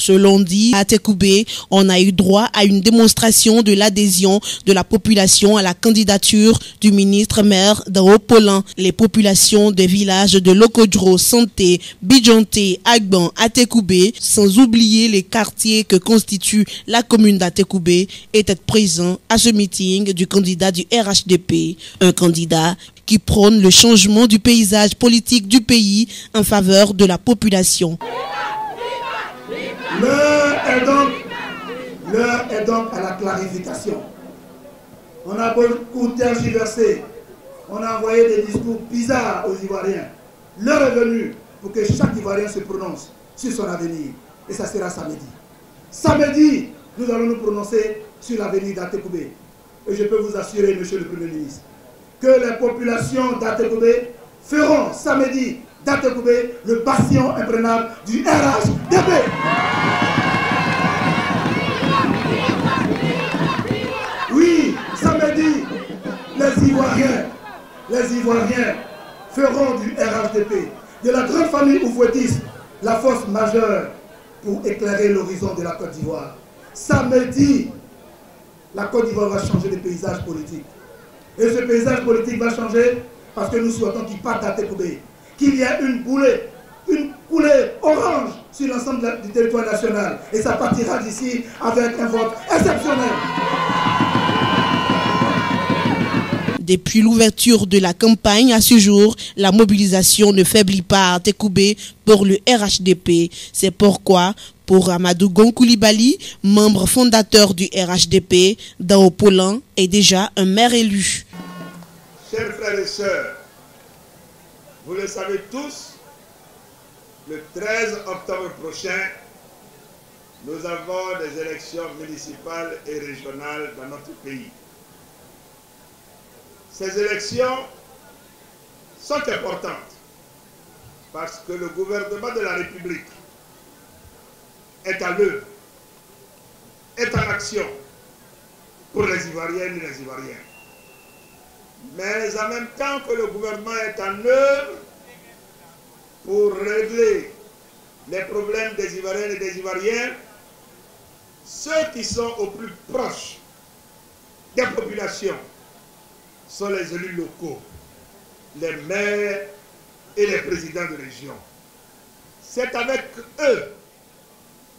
Ce lundi, à Tekoubé, on a eu droit à une démonstration de l'adhésion de la population à la candidature du ministre maire d'Ao-Polin. Les populations des villages de Lokodro, Santé, Bidjanté, Agban, Atekoubé, sans oublier les quartiers que constitue la commune d'Atekoubé, étaient présents à ce meeting du candidat du RHDP, un candidat qui prône le changement du paysage politique du pays en faveur de la population. L'heure est donc à la clarification. On a beaucoup tergiversé, on a envoyé des discours bizarres aux Ivoiriens. L'heure est venue pour que chaque Ivoirien se prononce sur son avenir. Et ça sera samedi. Samedi, nous allons nous prononcer sur l'avenir d'Atekoubé. Et je peux vous assurer, monsieur le Premier ministre, que les populations d'Atekoubé feront samedi d'Atekoubé le bastion imprenable du RHDP. Oui, samedi, les Ivoiriens feront du RHDP, de la grande famille oufouettiste, la force majeure pour éclairer l'horizon de la Côte d'Ivoire. Samedi, la Côte d'Ivoire va changer de paysage politique. Et ce paysage politique va changer parce que nous souhaitons qu'il parte d'Atekoubé, qu'il y ait une coulée orange sur l'ensemble du territoire national. Et ça partira d'ici avec un vote exceptionnel. Depuis l'ouverture de la campagne à ce jour, la mobilisation ne faiblit pas à Atekoubé pour le RHDP. C'est pourquoi, pour Amadou Gon Coulibaly, membre fondateur du RHDP, d'Ao-Polin est déjà un maire élu. Chers frères et sœurs, vous le savez tous, le 13 octobre prochain, nous avons des élections municipales et régionales dans notre pays. Ces élections sont importantes parce que le gouvernement de la République est à l'œuvre, est en action pour les Ivoiriennes et les Ivoiriens. Mais en même temps que le gouvernement est en œuvre pour régler les problèmes des Ivoiriennes et des Ivoiriens, ceux qui sont au plus proches des populations sont les élus locaux, les maires et les présidents de région. C'est avec eux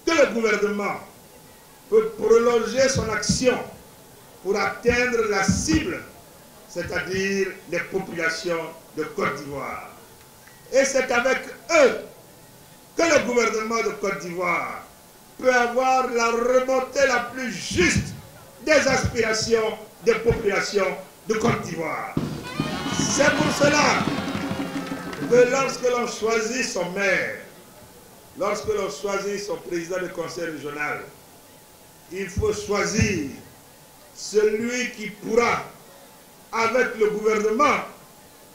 que le gouvernement peut prolonger son action pour atteindre la cible, c'est-à-dire les populations de Côte d'Ivoire. Et c'est avec eux que le gouvernement de Côte d'Ivoire peut avoir la remontée la plus juste des aspirations des populations de Côte d'Ivoire. C'est pour cela que lorsque l'on choisit son maire, lorsque l'on choisit son président du conseil régional, il faut choisir celui qui pourra, avec le gouvernement,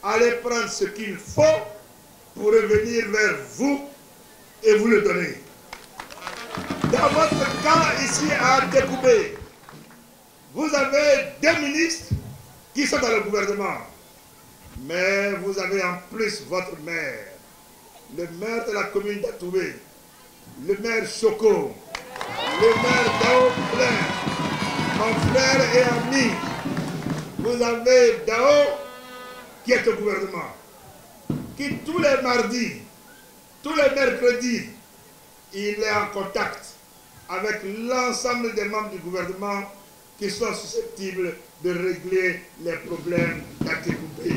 aller prendre ce qu'il faut pour revenir vers vous et vous le donner. Dans votre cas ici à Atekoubé, vous avez deux ministres qui sont dans le gouvernement. Mais vous avez en plus votre maire, le maire de la commune d'Atoubé, le maire Choco, le maire d'Ao-Polin, mon frère et ami. Vous avez Dao qui est au gouvernement, qui tous les mardis, tous les mercredis, il est en contact avec l'ensemble des membres du gouvernement qui sont susceptibles de régler les problèmes d'Atekoubé.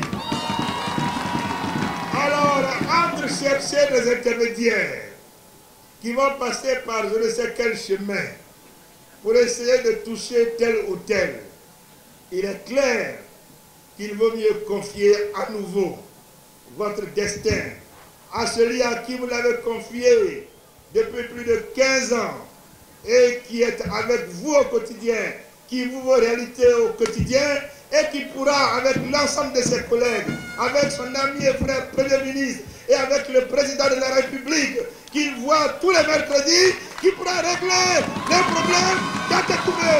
Alors, entre chercher des intermédiaires qui vont passer par je ne sais quel chemin pour essayer de toucher tel ou tel, il est clair qu'il vaut mieux confier à nouveau votre destin à celui à qui vous l'avez confié depuis plus de 15 ans et qui est avec vous au quotidien, qui vous vos réalités au quotidien et qui pourra, avec l'ensemble de ses collègues, avec son ami et frère Premier ministre et avec le président de la République, qu'il voit tous les mercredis, qui pourra régler les problèmes d'Atekoubé.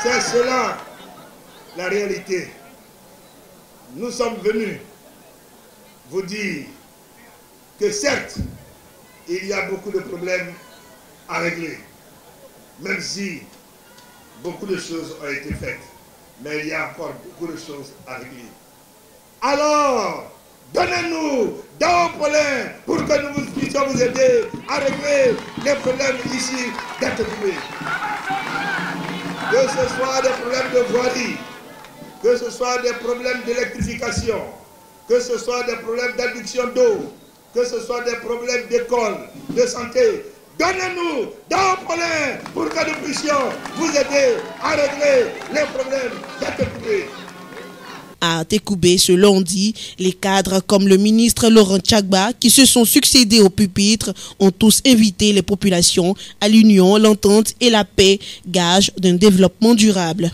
C'est cela la réalité. Nous sommes venus vous dire que certes, il y a beaucoup de problèmes à régler, même si beaucoup de choses ont été faites, mais il y a encore beaucoup de choses à régler. Alors, donnez-nous Daopolin pour que nous puissions vous aider à régler les problèmes ici d'Atekoubé. Que ce soit des problèmes de voirie, que ce soit des problèmes d'électrification, que ce soit des problèmes d'adduction d'eau, que ce soit des problèmes d'école, de santé. Donnez-nous Daopolin pour que nous puissions vous aider à régler les problèmes d'Atekoubé. À Tekoubé, ce lundi, les cadres comme le ministre Laurent Tchagba, qui se sont succédés au pupitre, ont tous invité les populations à l'union, l'entente et la paix, gage d'un développement durable.